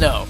know,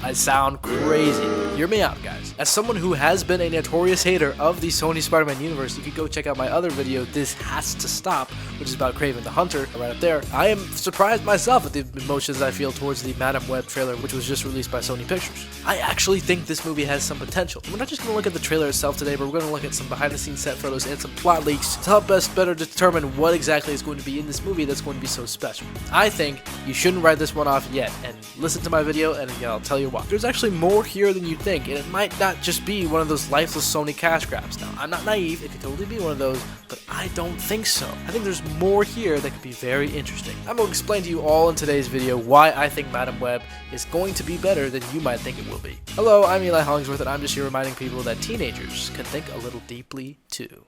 I sound crazy. Hear me out, guys. As someone who has been a notorious hater of the Sony Spider-Man Universe, you could go check out my other video, This Has to Stop, which is about Kraven the Hunter, right up there. I am surprised myself at the emotions I feel towards the Madame Webb trailer, which was just released by Sony Pictures. I actually think this movie has some potential. We're not just going to look at the trailer itself today, but we're going to look at some behind-the-scenes set photos and some plot leaks to help us better determine what exactly is going to be in this movie that's going to be so special. I think you shouldn't write this one off yet, and listen to my video and I'll tell you why. There's actually more here than you think, and it might not just be one of those lifeless Sony cash grabs. Now, I'm not naive, it could totally be one of those, but I don't think so. I think there's more here that could be very interesting. I'm going to explain to you all in today's video why I think Madame Webb is going to be better than you might think it will be. Hello, I'm Eli Hollingsworth, and I'm just here reminding people that teenagers can think a little deeply too.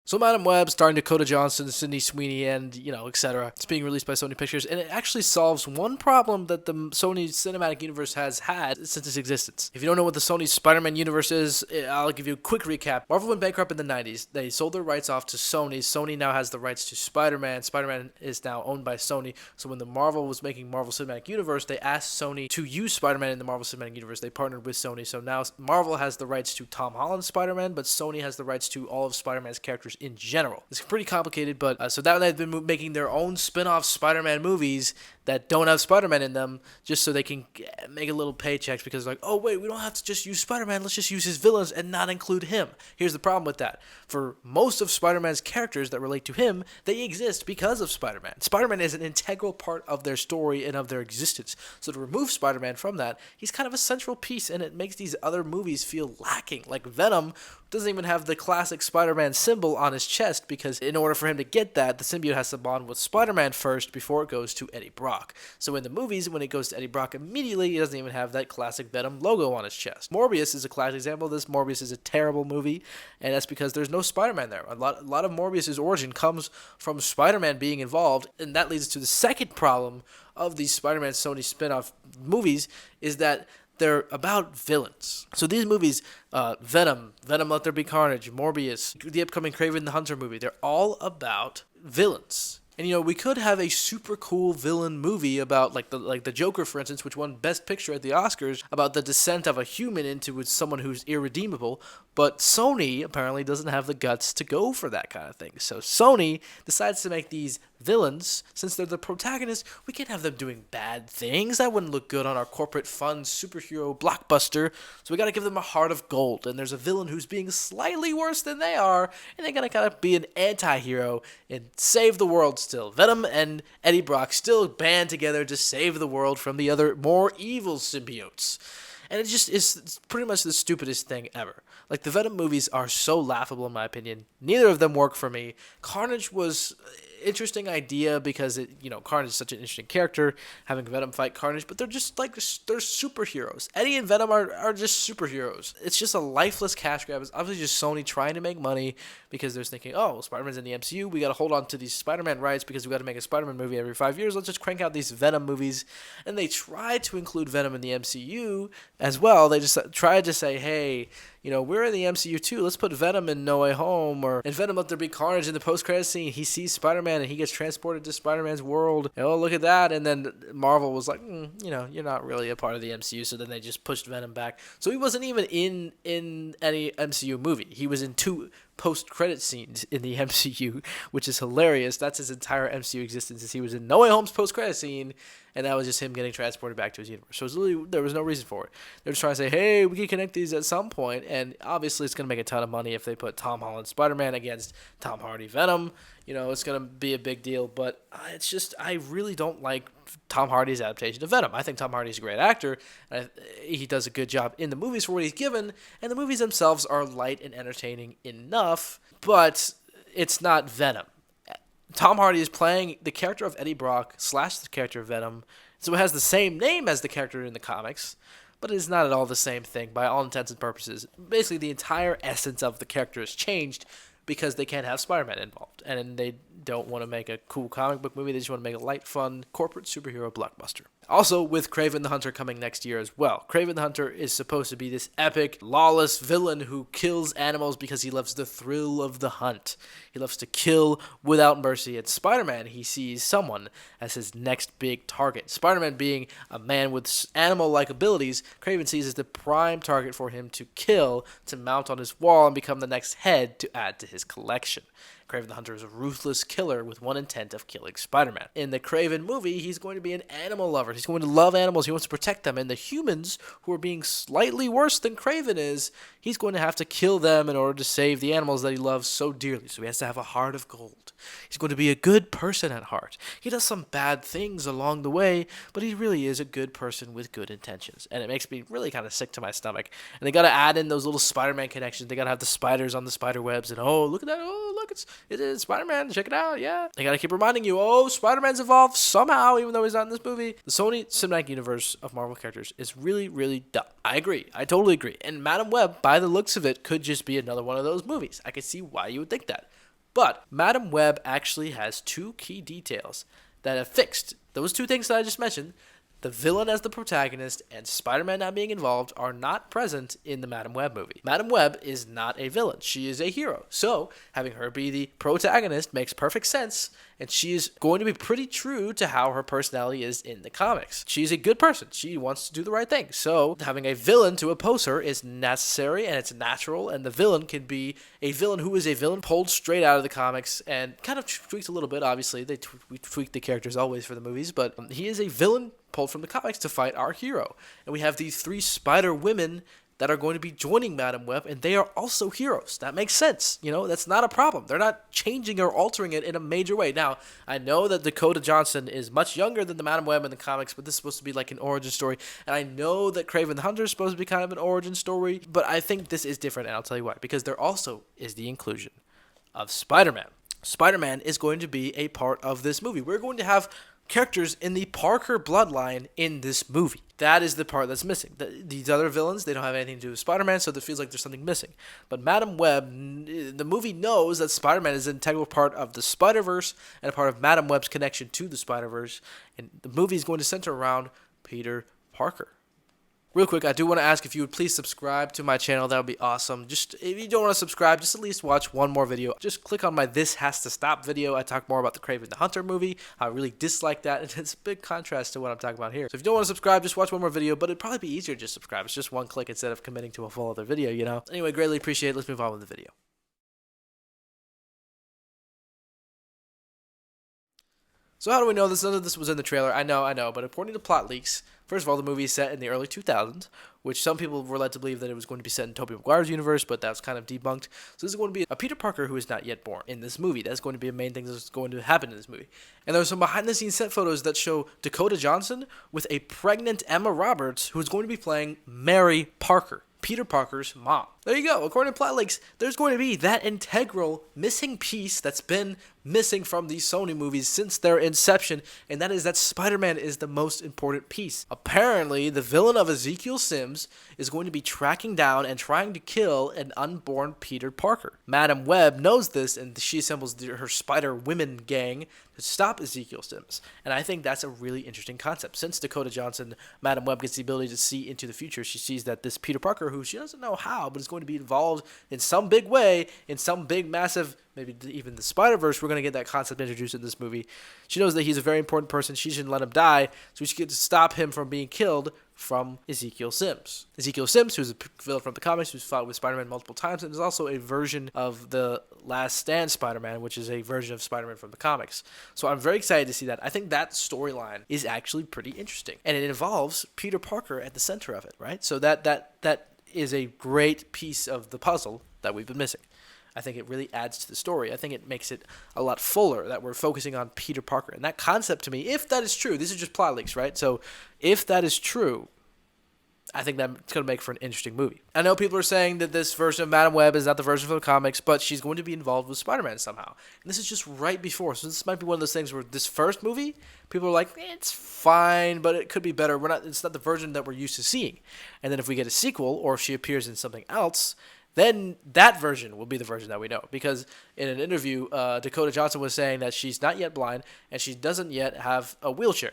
So Madame Webb, starring Dakota Johnson, Sweeney, and, etc. It's being released by Sony Pictures, and it actually solves one problem that the Sony Cinematic Universe has had since its existence. If you don't know what the Sony Spider-Man Universe is, I'll give you a quick recap. Marvel went bankrupt in the 90s. They sold their rights off to Sony. Sony now has the rights to Spider-Man. Spider-Man is now owned by Sony. So when the Marvel was making Marvel Cinematic Universe, they asked Sony to use Spider-Man in the Marvel Cinematic Universe. They partnered with Sony. So now Marvel has the rights to Tom Holland's Spider-Man, but Sony has the rights to all of Spider-Man's characters in general. It's pretty complicated, but so that they've been making their own spin-off Spider-Man movies that don't have Spider-Man in them, just so they can make a little paychecks, because like, oh wait, we don't have to just use Spider-Man, let's just use his villains and not include him. Here's the problem with that. For most of Spider-Man's characters that relate to him, they exist because of Spider-Man. Spider-Man is an integral part of their story and of their existence. So to remove Spider-Man from that, he's kind of a central piece, and it makes these other movies feel lacking. Like Venom doesn't even have the classic Spider-Man symbol on his chest, because in order for him to get that, the symbiote has to bond with Spider-Man first before it goes to Eddie Brock. So in the movies, when it goes to Eddie Brock immediately, he doesn't even have that classic Venom logo on his chest. Morbius is a classic example of this. Morbius is a terrible movie, and that's because there's no Spider-Man there. A lot of Morbius' origin comes from Spider-Man being involved, and that leads to the second problem of these Spider-Man Sony spin-off movies, is that they're about villains. So these movies, Venom, Let There Be Carnage, Morbius, the upcoming Kraven the Hunter movie, they're all about villains. And we could have a super cool villain movie about like the Joker, for instance, which won Best Picture at the Oscars, about the descent of a human into someone who's irredeemable. But Sony apparently doesn't have the guts to go for that kind of thing. So Sony decides to make these villains. Since they're the protagonists, we can't have them doing bad things. That wouldn't look good on our corporate fun superhero blockbuster. So we got to give them a heart of gold. And there's a villain who's being slightly worse than they are, and they got to kind of be an anti-hero and save the world still. Venom and Eddie Brock still band together to save the world from the other more evil symbiotes. And it's pretty much the stupidest thing ever. Like, the Venom movies are so laughable in my opinion. Neither of them work for me. Carnage was interesting idea because Carnage is such an interesting character, having Venom fight Carnage, but they're just they're superheroes. Eddie and Venom are just superheroes. It's just a lifeless cash grab. It's obviously just Sony trying to make money, because they're thinking, oh, Spider-Man's in the MCU, we got to hold on to these Spider-Man rights because we got to make a Spider-Man movie every 5 years. Let's just crank out these Venom movies. And they tried to include Venom in the MCU as well. They just tried to say, hey, we're in the MCU too. Let's put Venom in No Way Home, or in Venom Let There Be Carnage. In the post-credit scene, he sees Spider-Man and he gets transported to Spider-Man's world. Oh, look at that. And then Marvel was like, you're not really a part of the MCU. So then they just pushed Venom back. So he wasn't even in any MCU movie. He was in 2 post-credit scenes in the MCU, which is hilarious. That's his entire MCU existence, is he was in No Way Home's post-credit scene, and that was just him getting transported back to his universe. So there was no reason for it. They're just trying to say, hey, we can connect these at some point, and obviously it's going to make a ton of money if they put Tom Holland Spider-Man against Tom Hardy Venom. It's going to be a big deal, but it's just, I really don't like Tom Hardy's adaptation of Venom. I think Tom Hardy's a great actor, and he does a good job in the movies for what he's given, and the movies themselves are light and entertaining enough, but it's not Venom. Tom Hardy is playing the character of Eddie Brock / the character of Venom, so it has the same name as the character in the comics, but it is not at all the same thing by all intents and purposes. Basically, the entire essence of the character has changed because they can't have Spider-Man involved, and they don't want to make a cool comic book movie. They just want to make a light, fun, corporate superhero blockbuster. Also, with Kraven the Hunter coming next year as well. Kraven the Hunter is supposed to be this epic, lawless villain who kills animals because he loves the thrill of the hunt. He loves to kill without mercy. And Spider-Man, he sees someone as his next big target. Spider-Man being a man with animal-like abilities, Kraven sees as the prime target for him to kill, to mount on his wall and become the next head to add to his collection. Kraven the Hunter is a ruthless killer with one intent of killing Spider-Man. In the Kraven movie, he's going to be an animal lover. He's going to love animals. He wants to protect them. And the humans, who are being slightly worse than Kraven is, he's going to have to kill them in order to save the animals that he loves so dearly. So he has to have a heart of gold. He's going to be a good person at heart. He does some bad things along the way, but he really is a good person with good intentions. And it makes me really kind of sick to my stomach. And they got to add in those little Spider-Man connections. They got to have the spiders on the spider webs. And oh, look at that. Oh, look, it is Spider-Man. Check it out. Yeah. They got to keep reminding you, oh, Spider-Man's evolved somehow, even though he's not in this movie. The Sony Cinematic Universe of Marvel characters is really, really dumb. I agree. I totally agree. And Madame Webb, by the looks of it, could just be another one of those movies. I can see why you would think that. But Madame Webb actually has two key details that have fixed those two things that I just mentioned. The villain as the protagonist and Spider-Man not being involved are not present in the Madame Webb movie. Madame Webb is not a villain. She is a hero. So having her be the protagonist makes perfect sense, and she is going to be pretty true to how her personality is in the comics. She's a good person. She wants to do the right thing. So having a villain to oppose her is necessary, and it's natural, and the villain can be a villain who is a villain pulled straight out of the comics and kind of tweaked a little bit. Obviously, we tweak the characters always for the movies, but he is a villain pulled from the comics to fight our hero. And we have these three spider women that are going to be joining Madame Webb, and they are also heroes. That makes sense. You know, that's not a problem. They're not changing or altering it in a major way. Now, I know that Dakota Johnson is much younger than the Madame Webb in the comics, but this is supposed to be like an origin story. And I know that Kraven the Hunter is supposed to be kind of an origin story, but I think this is different, and I'll tell you why. Because there also is the inclusion of Spider-Man. Spider-Man is going to be a part of this movie. We're going to have characters in the Parker bloodline in this movie. That is the part that's missing. These other villains, they don't have anything to do with Spider-Man, so it feels like there's something missing. But Madame Webb, the movie knows that Spider-Man is an integral part of the Spider-Verse and a part of Madame Webb's connection to the Spider-Verse, and the movie is going to center around Peter Parker. Real quick, I do want to ask if you would please subscribe to my channel. That would be awesome. Just if you don't want to subscribe, just at least watch one more video. Just click on my This Has to Stop video. I talk more about the Kraven the Hunter movie. I really dislike that, and it's a big contrast to what I'm talking about here. So if you don't want to subscribe, just watch one more video, but it'd probably be easier to just subscribe. It's just one click instead of committing to a full other video, you know? Anyway, greatly appreciate it. Let's move on with the video. So how do we know this? None of this was in the trailer. I know, but according to plot leaks, first of all, the movie is set in the early 2000s, which some people were led to believe that it was going to be set in Tobey Maguire's universe, but that was kind of debunked. So this is going to be a Peter Parker who is not yet born in this movie. That's going to be a main thing that's going to happen in this movie. And there's some behind-the-scenes set photos that show Dakota Johnson with a pregnant Emma Roberts who is going to be playing Mary Parker, Peter Parker's mom. There you go. According to plot leaks, there's going to be that integral missing piece that's been missing from these Sony movies since their inception, and that is that Spider-Man is the most important piece. Apparently, the villain of Ezekiel Sims is going to be tracking down and trying to kill an unborn Peter Parker. Madame Webb knows this, and she assembles her Spider-Women gang to stop Ezekiel Sims. And I think that's a really interesting concept. Since Dakota Johnson, Madame Webb gets the ability to see into the future, she sees that this Peter Parker, who she doesn't know how, but is going to be involved in some big way, in some big, massive, maybe even the Spider-Verse, we're going to get that concept introduced in this movie. She knows that he's a very important person. She shouldn't let him die, so she gets to stop him from being killed from Ezekiel Sims. Ezekiel Sims, who's a villain from the comics, who's fought with Spider-Man multiple times, and is also a version of the Last Stand Spider-Man, which is a version of Spider-Man from the comics. So I'm very excited to see that. I think that storyline is actually pretty interesting, and it involves Peter Parker at the center of it, right? So that is a great piece of the puzzle that we've been missing. I think it really adds to the story. I think it makes it a lot fuller that we're focusing on Peter Parker. And that concept to me, if that is true, these are just plot leaks, right? So if that is true, I think that's going to make for an interesting movie. I know people are saying that this version of Madame Webb is not the version from the comics, but she's going to be involved with Spider-Man somehow. And this is just right before. So this might be one of those things where this first movie, people are like, it's fine, but it could be better. It's not the version that we're used to seeing. And then if we get a sequel, or if she appears in something else, then that version will be the version that we know. Because in an interview, Dakota Johnson was saying that she's not yet blind and she doesn't yet have a wheelchair.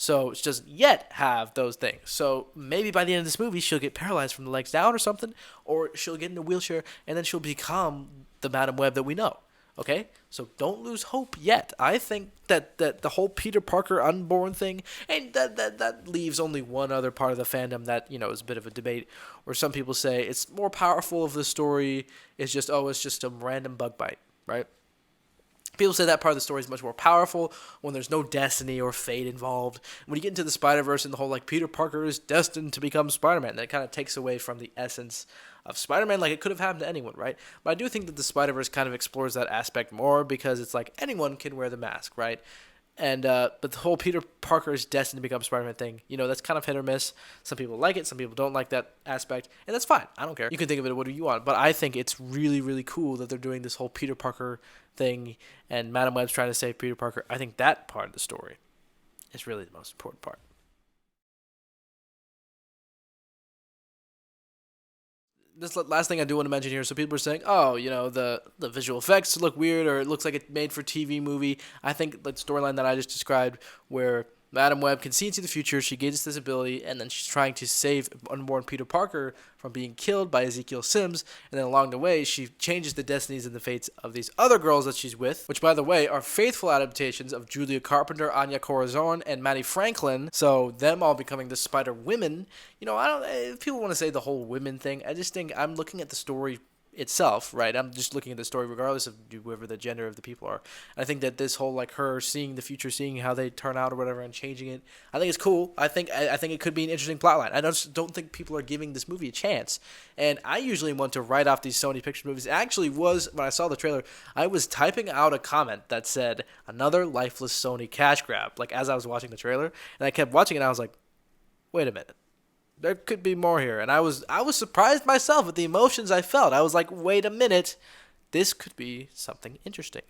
So she doesn't yet have those things. So maybe by the end of this movie, she'll get paralyzed from the legs down or something, or she'll get in a wheelchair and then she'll become the Madame Webb that we know. Okay? So don't lose hope yet. I think that the whole Peter Parker unborn thing, and that leaves only one other part of the fandom that, is a bit of a debate, where some people say it's more powerful of the story. It's just a random bug bite, right? People say that part of the story is much more powerful when there's no destiny or fate involved. When you get into the Spider-Verse and the whole, Peter Parker is destined to become Spider-Man, that kind of takes away from the essence of Spider-Man. It could have happened to anyone, right? But I do think that the Spider-Verse kind of explores that aspect more, because it's anyone can wear the mask, right? And but the whole Peter Parker is destined to become Spider-Man thing, that's kind of hit or miss. Some people like it, some people don't like that aspect, and that's fine. I don't care. You can think of it whatever you want, but I think it's really, really cool that they're doing this whole Peter Parker thing, and Madame Web's trying to save Peter Parker. I think that part of the story is really the most important part. This last thing I do want to mention here, so people are saying, oh, the visual effects look weird, or it looks like it's made for TV movie. I think the storyline that I just described, where Madame Webb can see into the future, she gains this ability, and then she's trying to save unborn Peter Parker from being killed by Ezekiel Sims, and then along the way, she changes the destinies and the fates of these other girls that she's with, which, by the way, are faithful adaptations of Julia Carpenter, Anya Corazon, and Maddie Franklin, so them all becoming the Spider Women. If people want to say the whole women thing, I just think I'm looking at the story itself, right? I'm just looking at the story regardless of whoever the gender of the people are. I think that this whole her seeing the future, seeing how they turn out or whatever, and changing it, I think it's cool. I think it could be an interesting plotline. I just don't think people are giving this movie a chance. And I usually want to write off these Sony Pictures movies. It actually was, when I saw the trailer, I was typing out a comment that said, another lifeless Sony cash grab, as I was watching the trailer, and I kept watching it and I was like, wait a minute. There could be more here. And I was surprised myself at the emotions I felt. I was like, wait a minute. This could be something interesting.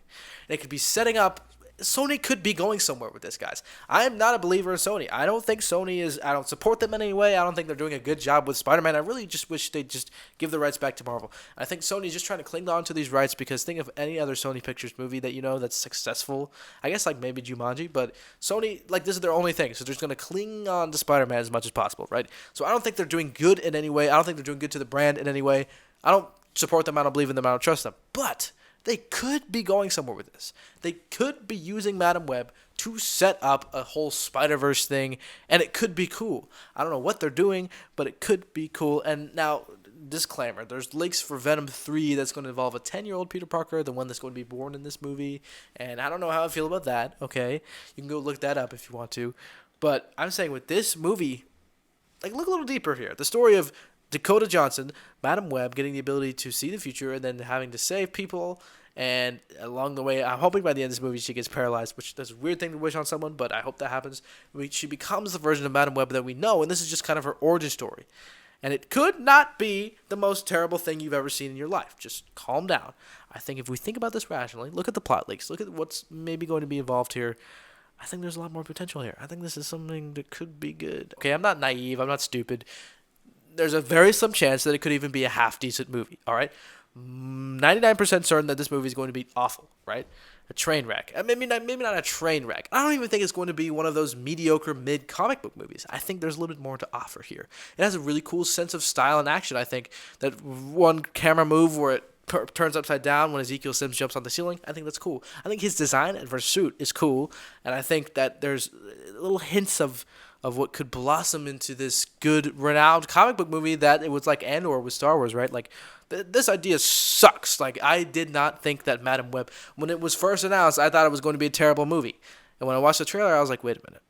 And it could be setting up. Sony could be going somewhere with this, guys. I am not a believer in Sony. I don't think Sony is. I don't support them in any way. I don't think they're doing a good job with Spider-Man. I really just wish they'd just give the rights back to Marvel. I think Sony's just trying to cling on to these rights, because think of any other Sony Pictures movie that that's successful. I guess maybe Jumanji, but Sony, this is their only thing. So they're just going to cling on to Spider-Man as much as possible, right? So I don't think they're doing good in any way. I don't think they're doing good to the brand in any way. I don't support them. I don't believe in them. I don't trust them. But they could be going somewhere with this. They could be using Madame Web to set up a whole Spider-Verse thing, and it could be cool. I don't know what they're doing, but it could be cool. And now, disclaimer, there's leaks for Venom 3 that's going to involve a 10-year-old Peter Parker, the one that's going to be born in this movie, and I don't know how I feel about that, okay? You can go look that up if you want to. But I'm saying with this movie, look a little deeper here. The story of Dakota Johnson, Madame Web, getting the ability to see the future and then having to save people. And along the way, I'm hoping by the end of this movie she gets paralyzed, which is a weird thing to wish on someone, but I hope that happens. She becomes the version of Madame Web that we know, and this is just kind of her origin story. And it could not be the most terrible thing you've ever seen in your life. Just calm down. I think if we think about this rationally, look at the plot leaks, look at what's maybe going to be involved here, I think there's a lot more potential here. I think this is something that could be good. Okay, I'm not naive. I'm not stupid. There's a very slim chance that it could even be a half-decent movie, all right? 99% certain that this movie is going to be awful, right? A train wreck. Maybe not a train wreck. I don't even think it's going to be one of those mediocre mid-comic book movies. I think there's a little bit more to offer here. It has a really cool sense of style and action, I think. That one camera move where it turns upside down when Ezekiel Sims jumps on the ceiling, I think that's cool. I think his design and for suit is cool, and I think that there's little hints of what could blossom into this good, renowned comic book movie that it was like Andor with Star Wars, right? This idea sucks. I did not think that Madame Web, when it was first announced, I thought it was going to be a terrible movie. And when I watched the trailer, I was like, wait a minute.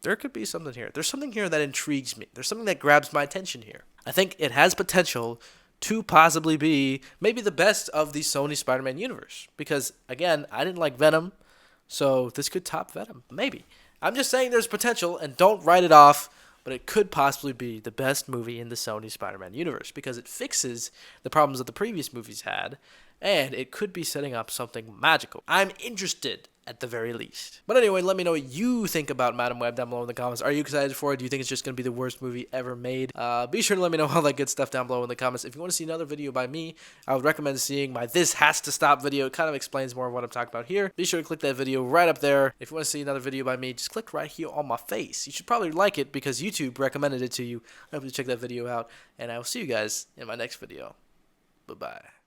There could be something here. There's something here that intrigues me. There's something that grabs my attention here. I think it has potential to possibly be maybe the best of the Sony Spider-Man universe. Because, again, I didn't like Venom, so this could top Venom. Maybe. I'm just saying there's potential, and don't write it off, but it could possibly be the best movie in the Sony Spider-Man universe because it fixes the problems that the previous movies had, and it could be setting up something magical. I'm interested, at the very least. But anyway, let me know what you think about Madame Web down below in the comments. Are you excited for it? Do you think it's just going to be the worst movie ever made? Be sure to let me know all that good stuff down below in the comments. If you want to see another video by me, I would recommend seeing my This Has to Stop video. It kind of explains more of what I'm talking about here. Be sure to click that video right up there. If you want to see another video by me, just click right here on my face. You should probably like it because YouTube recommended it to you. I hope you check that video out, and I will see you guys in my next video. Bye-bye.